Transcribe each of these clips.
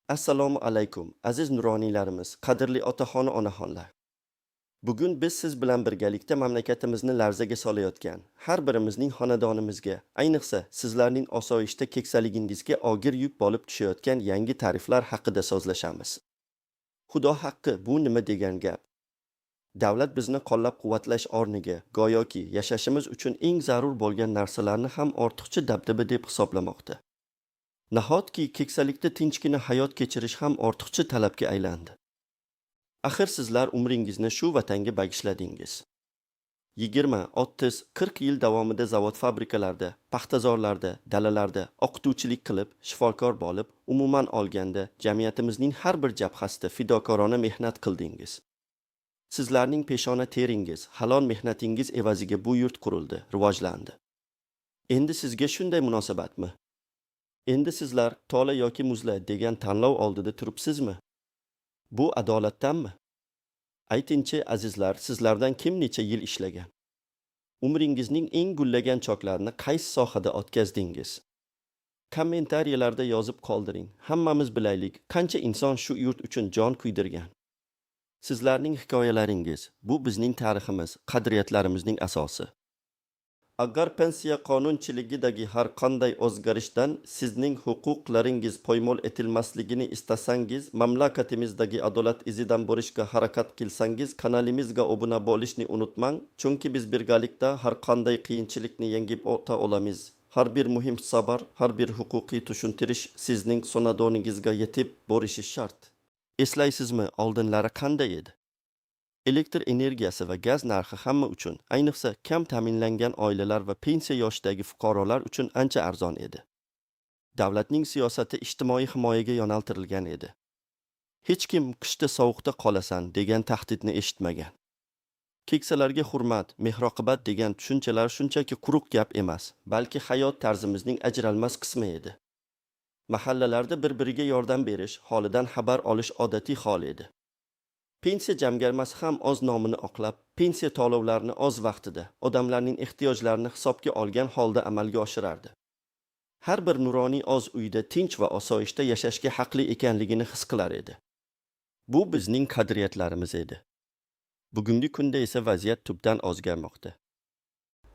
Assalomu alaykum, aziz nuroniylarimiz, qadrli otaxon onaxonlar. Bugun biz siz bilan birgalikda mamlakatimizni larzaga solayotgan har birimizning xonadonimizga, ayniqsa sizlarning osoyishta keksaligingizga og'ir yuk bo'lib tushayotgan yangi tariflar haqida so'zlashamiz. Xudo haqqi, bu nima degan gap? Davlat bizni qo'llab-quvvatlash o'rniga go'yoki yashashimiz uchun eng zarur bo'lgan narsalarni ham ortiqcha dabdaba deb hisoblamoqda. Nahotki keksalikda tinchgina hayot kechirish ham ortiqcha talabga aylandi. Axir sizlar umringizni shu vatanga bagishladingiz. 20, 30, 40 yil davomida zavod-fabrikalarda, paxtazorlarda, dalalarda o'qituvchilik qilib, shifokor bo'lib, umuman olganda jamiyatimizning har bir jabhasida fidokorona mehnat qildingiz. Sizlarning peshona teringiz, halol mehnatingiz evaziga bu yurt qurildi, rivojlandi. Endi sizga shunday munosabatmi? Endi sizlar tola yoki muzla degan tanlov oldida turibsizmi? Bu adolatdanmi? Aytingchi azizlar, sizlardan kim necha yil ishlagan? Umringizning eng gullagan choklarini qaysi sohada o'tkazdingiz? Kommentariyalarda yozib qoldiring. Hammamiz bilaylik, qancha inson shu yurt uchun jon kuydirgan. Sizlarning hikoyalaringiz, bu bizning tariximiz, qadriyatlarimizning asosi. Agar pensiya qonunchiligidagi har qanday o'zgarishdan sizning huquqlaringiz poymol etilmasligini istasangiz, mamlakatimizdagi adolat izidan borishga harakat qilsangiz, kanalimizga obuna bo'lishni unutmang, chunki biz birgalikda har qanday qiyinchilikni yengib o'ta olamiz. Har bir muhim xabar, har bir huquqiy tushuntirish sizning xonadoningizga yetib borishi shart. Eslaysizmi, oldinlari qanday edi? Elektr energiyasi va gaz narxi hamma uchun, ayniqsa kam ta'minlangan oilalar va pensiya yoshidagi fuqarolar uchun ancha arzon edi. Davlatning siyosati ijtimoiy himoyaga yo'naltirilgan edi. Hech kim qishda sovuqda qolasan degan tahdidni eshitmagan. Keksalarga hurmat, mehr-oqibat degan tushunchalar shunchaki quruq gap emas, balki hayot tarzimizning ajralmas qismi edi. Mahallalarda bir-biriga yordam berish, holidan xabar olish odatiy hol edi. Pensiya jamg'armasi ham o'z nomini oqlab, pensiya to'lovlarini o'z vaqtida, odamlarning ehtiyojlarini hisobga olgan holda amalga oshirardi. Har bir nuroniy o'z uyida tinch va osoyishta yashashga haqli ekanligini his qilar edi. Bu bizning qadriyatlarimiz edi. Bugungi kunda esa vaziyat tubdan o'zgarmoqda.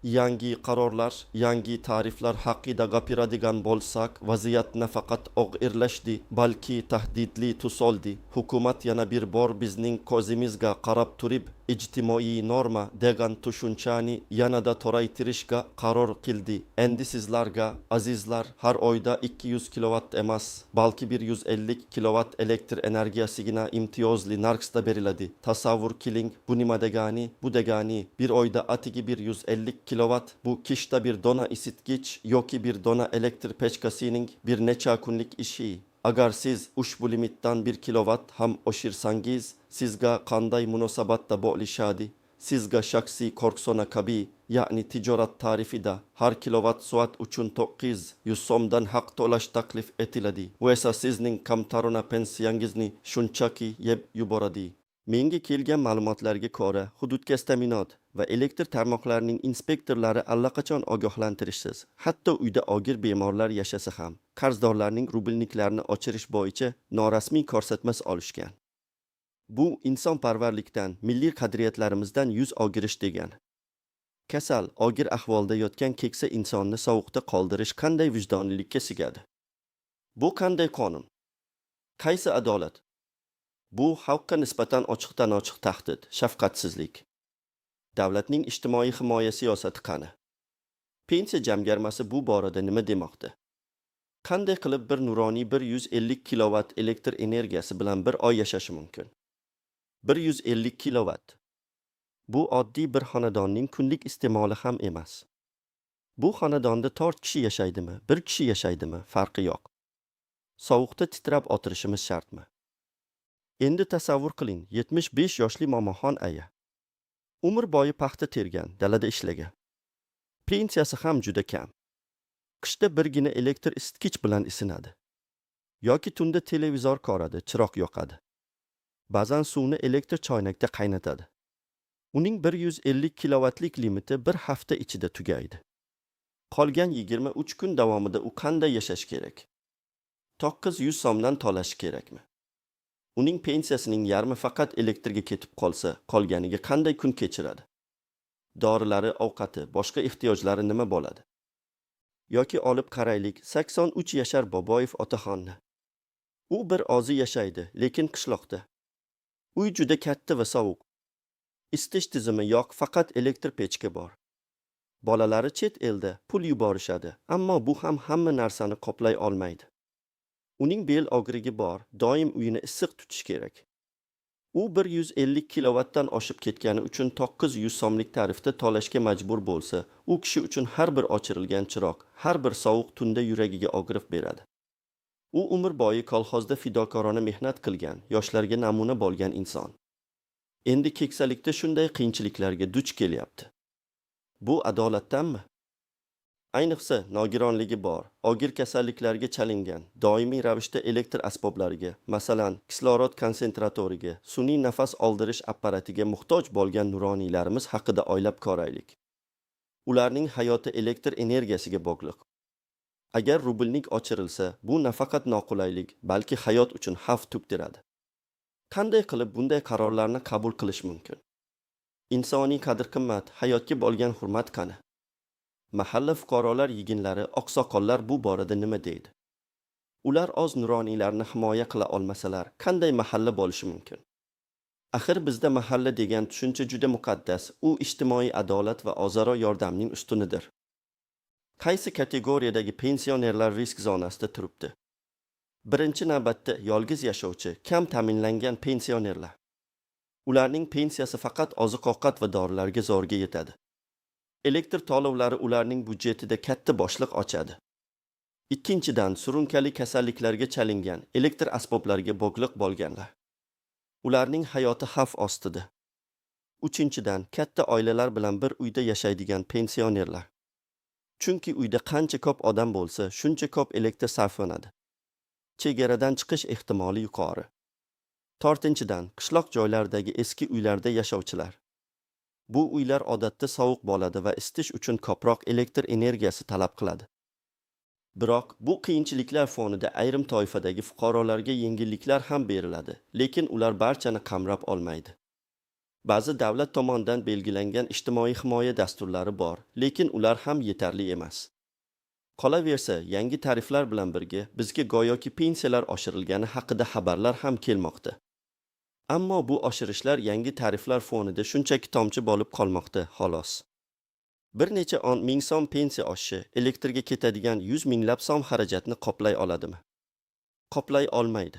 Yangi qarorlar, yangi tariflar haqida gapiradigan bo'lsak, vaziyat nafaqat og'irlashdi, balki tahdidli tus oldi. Hukumat yana bir bor bizning ko'zimizga qarab turib, ijtimoiy norma degan tushunchani yanada toraytirishga qaror qildi. Endi sizlarga, azizlar, har oyda 200 kilovat emas, balki 150 kilovat elektr energiyasigina imtiyozli narxda beriladi. Tasavvur qiling, bu nima degani? Bu degani bir oyda atigi 150 kilovat, bu kishda bir dona isitgich yoki bir dona elektr pechkasining bir necha kunlik ishi. Agar siz ushbu limitdan 1 kilovat ham oshirsangiz, sizga qanday munosabatda bo'lishadi? Sizga shaxsiy korxona kabi, ya'ni tijorat tarifida har kilovat soat uchun 900 so'mdan haq to'lash taklif etiladi. Bu esa sizning kamtarona pensiyangizni shunchaki yeb yuboradi. Menga kelgan ma'lumotlarga ko'ra, hududga ta'minot va elektr tarmoqlarining inspektorlari allaqachon ogohlantirishsiz, hatto uyda og'ir bemorlar yashasa ham, qarzdorlarning rubelniklarini ochirish bo'yicha norasmiy ko'rsatmas olishgan. Bu insonparvarlikdan, milliy qadriyatlarimizdan yuz o'girish degani. Kasal, og'ir ahvolda yotgan keksa insonni sovuqda qoldirish qanday vijdonlilikka sigadi? Bu qanday qonun? Qaysi adolat? Bu xalqqa nisbatan ochiqdan-ochiq tahdid, shafqatsizlik. Davlatning ijtimoiy himoya siyosati qani? Pensiya jamg'armasi bu borada nima demoqda? Qanday qilib bir nuroniy 150 kilovat elektr energiyasi bilan bir oy yashashi mumkin? 150 kilovat. Bu oddiy bir xonadonning kunlik iste'moli ham emas. Bu xonadonda 4 kishi yashaydimi, 1 kishi yashaydimi, farqi yo'q. Sovuqda titrab o'tirishimiz shartmi? Endi tasavvur qiling, 75 yoshli momoxon aya. Umr bo'yi paxta tergan, dalada ishlagan. Pensiyasi ham juda kam. Qishda birgina elektr isitgich bilan isinadi. Yoki tunda televizor ko'radi, chiroq yoqadi. Ba'zan suvni elektr choynakda qaynatadi. Uning 150 kilovatlik limiti bir hafta ichida tugaydi. Qolgan 23 kun davomida u qanday yashash kerak? 900 so'mdan to'lashi kerakmi? Uning pensiyasining yarmi faqat elektrga ketib qolsa, qolganiga qanday kun kechiradi? Dorilari, ovqati, boshqa ehtiyojlari nima bo'ladi? Yoki olib qaraylik 83 yashar Boboyev otaxonni. U bir ozi yashaydi, lekin qishloqda. Uy juda katta va sovuq. Isitish tizimi yo'q, faqat elektr pechka bor. Bolalari chet elda pul yuborishadi, ammo bu ham hamma narsani qoplay olmaydi. Uning bel og'rigi bor, doim uyini issiq tutish kerak. U 150 kilovatdan oshib ketgani uchun 900 so'mlik tarifda to'lashga majbur bo'lsa, u kishi uchun har bir o'chirilgan chiroq, har bir sovuq tunda yuragiga og'riq beradi. U umr bo'yi kolxozda fidokorona mehnat qilgan, yoshlarga namuna bo'lgan inson. Endi keksalikda shunday qiyinchiliklarga duch kelyapti. Bu adolatdanmi? Ayniqsa nogironligi bor, og'ir kasalliklarga chalingan, doimiy ravishda elektr asboblariga, masalan, kislorod konsentratoriga, sun'iy nafas oldirish apparatiga muhtoj bo'lgan nuroniylarimiz haqida o'ylab ko'raylik. Ularning hayoti elektr energiyasiga bog'liq. Agar rubelnik o'chirilsa, bu nafaqat noqulaylik, balki hayot uchun xavf tug'diradi. Qanday qilib bunday qarorlarni qabul qilish mumkin? Insoniy qadr-qimmat, hayotga bo'lgan hurmat qani? Mahalla fuqarolar yiginlari, oqsoqollar bu borada nima deydi? Ular oz nuroniylarni himoya qila olmasalar, qanday mahalla bo'lishi mumkin? Axir bizda mahalla degan tushuncha juda muqaddas, u ijtimoiy adolat va o'zaro yordamning ustunidir. Qaysi kategoriyadagi pensionerlar risk zonasida turibdi? Birinchi navbatda yolg'iz yashovchi, kam ta'minlangan pensionerlar. Ularning pensiyasi faqat oziq-ovqat va dorilarga zo'rga yetadi. Elektr to'lovlari ularning budjetida katta boshliq ochadi. Ikkinchidan, surunkali kasalliklarga chalingan, elektr asboblariga bog'liq bo'lganlar. Ularning hayoti xavf ostida. Uchinchidan, katta oilalar bilan bir uyda yashaydigan pensionerlar. Chunki uyda qancha ko'p odam bo'lsa, shuncha ko'p elektr sarflanadi. Chegaradan chiqish ehtimoli yuqori. To'rtinchidan, qishloq joylardagi eski uylarda yashovchilar. Bu uylar odatda sovuq bo'ladi va isitish uchun ko'proq elektr energiyasi talab qiladi. Biroq bu qiyinchiliklar fonida ayrim toifadagi fuqarolarga yengilliklar ham beriladi, lekin ular barchani qamrab olmaydi. Ba'zi davlat tomonidan belgilangan ijtimoiy himoya dasturlari bor, lekin ular ham yetarli emas. Qolaversa, yangi tariflar bilan birga bizga go'yoki pensiyalar oshirilgani haqida xabarlar ham kelmoqda. Ammo bu oshirishlar yangi tariflar fonida shunchaki tomchi bo'lib qolmoqda, xolos. Bir necha 10 ming so'm pensiya oshishi elektrga ketadigan 100 minglab so'm xarajatni qoplay oladimi? Qoplay olmaydi.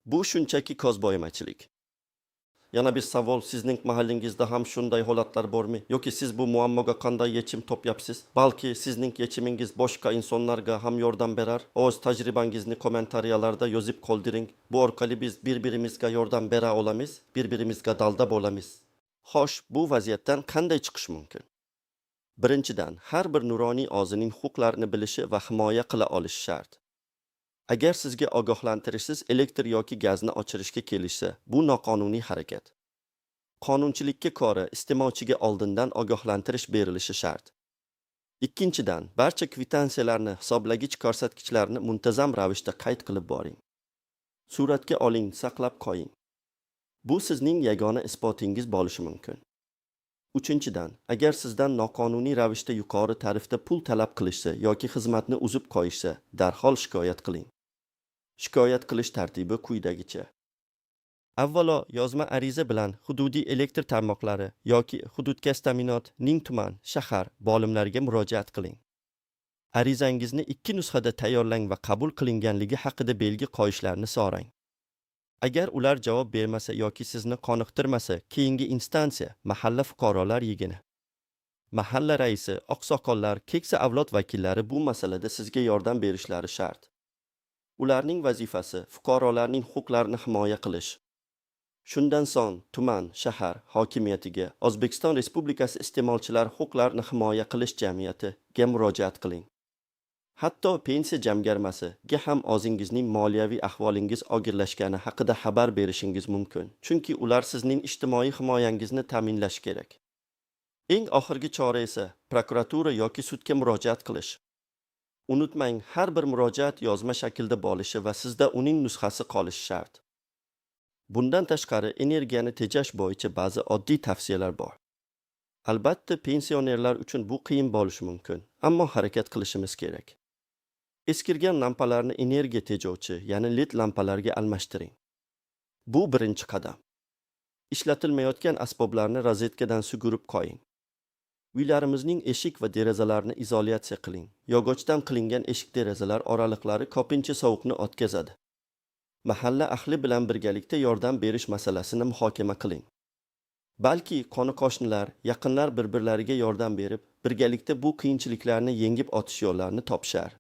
Bu shunchaki ko'zbo'yamachilik. Yana bir savol, sizning mahallangizda ham shunday holatlar bormi? Yoki siz bu muammoga qanday yechim topyapsiz? Balki sizning yechimingiz boshqa insonlarga ham yordam berar. O'z tajribangizni kommentariyalarda yozib qoldiring. Bu orqali biz bir-birimizga yordam bera olamiz, bir-birimizga dalda bo'lamiz. Xo'sh, bu vaziyatdan qanday chiqish mumkin? Birinchidan, har bir nuroniy o'zining huquqlarini bilishi va himoya qila olishi shart. Agar sizga ogohlantirishsiz elektr yoki gazni o'chirishga kelishsa, bu noqonuniy harakat. Qonunchilikka ko'ra iste'molchiga oldindan ogohlantirish berilishi shart. Ikkinchidan, barcha kvitansiyalarni, hisoblagich ko'rsatkichlarni muntazam ravishda qayd qilib boring. Suratga oling, saqlab qo'ying. Bu sizning yagona isbotingiz bo'lishi mumkin. Uchinchidan, agar sizdan noqonuniy ravishda yuqori tarifda pul talab qilishsa yoki xizmatni uzib qo'yishsa, darhol shikoyat qiling. Shikoyat qilish tartibi quyidagicha. Avvalo, yozma ariza bilan hududiy elektr tarmoqlari yoki hududga ta'minot, ning tuman, shahar bo'limlariga murojaat qiling. Arizangizni 2 nusxada tayyorlang va qabul qilinganligi haqida belgi qo'yishlarini so'rang. Agar ular javob bermasa yoki sizni qoniqtirmasa, keyingi instansiya mahalla fuqarolar yigini. Mahalla raisi, oqsoqollar, keksa avlod vakillari bu masalada sizga yordam berishlari shart. Ularning vazifasi fuqarolarning huquqlarini himoya qilish. Shundan so'ng tuman, shahar hokimiyatiga, O'zbekiston Respublikasi iste'molchilar huquqlarini himoya qilish jamiyatiga murojaat qiling. Hatto pensiya jamg'armasiga ham o'zingizning moliyaviy ahvolingiz og'irlashgani haqida xabar berishingiz mumkin, chunki ular sizning ijtimoiy himoyangizni ta'minlashi kerak. Eng oxirgi chora esa prokuratura yoki sudga murojaat qilish. Unutmang, har bir murojaat yozma shaklda bo'lishi va sizda uning nusxasi qolishi shart. Bundan tashqari, energiyani tejash bo'yicha ba'zi oddiy tavsiyalar bor. Albatta, pensionerlar uchun bu qiyin bo'lishi mumkin, ammo harakat qilishimiz kerak. Eskirgan lampalarni energiya tejovchi, ya'ni LED lampalarga almashtiring. Bu birinchi qadam. Ishlatilmayotgan asboblarni rozetkadan sugurib qo'ying. Uylarimizning eshik va derazalarini izolyatsiya qiling. Yog'ochdan qilingan eshik-derazalar oraliqlari ko'pincha sovuqni o'tkazadi. Mahalla ahli bilan birgalikda yordam berish masalasini muhokama qiling. Balki qo'ni-qo'shnilar, yaqinlar bir-birlariga yordam berib, birgalikda bu qiyinchiliklarni yengib o'tish yo'llarini topishar.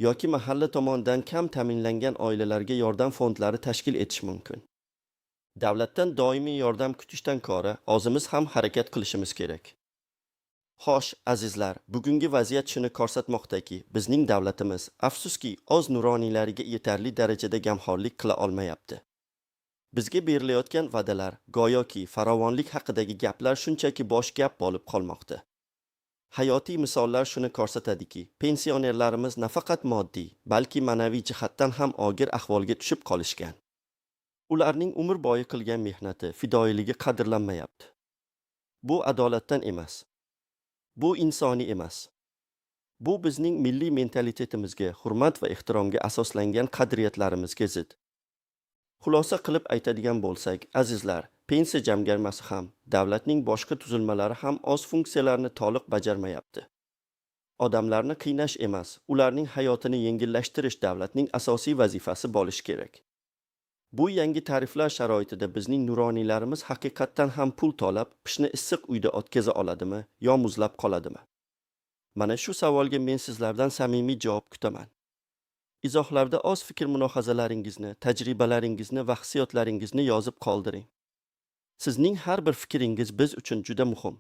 Yoki mahalla tomonidan kam ta'minlangan oilalarga yordam fondlari tashkil etish mumkin. Davlatdan doimiy yordam kutishdan ko'ra, o'zimiz ham harakat qilishimiz kerak. Xo'sh, azizlar, bugungi vaziyat shuni ko'rsatmoqdaki, bizning davlatimiz, afsuski, o'z nuroniylariga yetarli darajada gamxo'rlik qila olmayapti. Bizga berilayotgan va'dalar, go'yoki farovonlik haqidagi gaplar shunchaki bosh gap bo'lib qolmoqda. Hayotiy misollar shuni ko'rsatadiki, pensionerlarimiz nafaqat moddiy, balki ma'naviy jihatdan ham og'ir ahvolga tushib qolishgan. Ularning umr bo'yi qilgan mehnati, fidoyiligi qadrlanmayapti. Bu adolatdan emas. Bu insoniy emas. Bu bizning milliy mentalitetimizga, hurmat va ehtiromga asoslangan qadriyatlarimizga zid. Xulosa qilib aytadigan bo'lsak, azizlar, pensiya jamg'armasi ham, davlatning boshqa tuzilmalari ham o'z funksiyalarini to'liq bajarmayapti. Odamlarni qiynash emas, ularning hayotini yengillashtirish davlatning asosiy vazifasi bo'lishi kerak. Bu yangi tariflar sharoitida bizning nuroniylarimiz haqiqatdan ham pul to'lab, qishni issiq uyda o'tkaza oladimi yo muzlab qoladimi? Mana shu savolga men sizlardan samimiy javob kutaman. Izohlarda o'z fikr-mulohazalaringizni, tajribalaringizni va hissiyotlaringizni yozib qoldiring. Sizning har bir fikringiz biz uchun juda muhim.